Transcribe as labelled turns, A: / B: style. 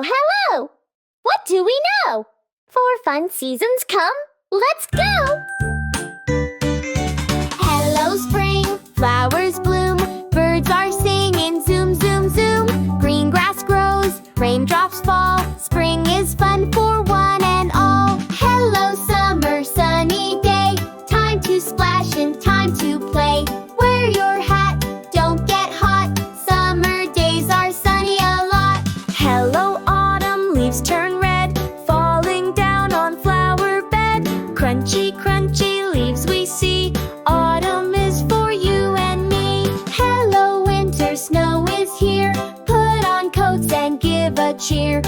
A: hello! What do we know? 4 fun seasons come, let's go! Hello, spring, flowers bloom, birds are singing, zoom, zoom, zoom. Green grass grows, raindrops fall, spring is fun for one and all. Hello, summer, sunny day, time to splash and time to play. Wear your hat, don't get hot, summer days are sunny a lot. Hello, autumn, leaves turn red, falling down on flower bed. Crunchy, crunchy leaves we see, autumn is for you and me. Hello, winter, snow is here, put on coats and give a cheer.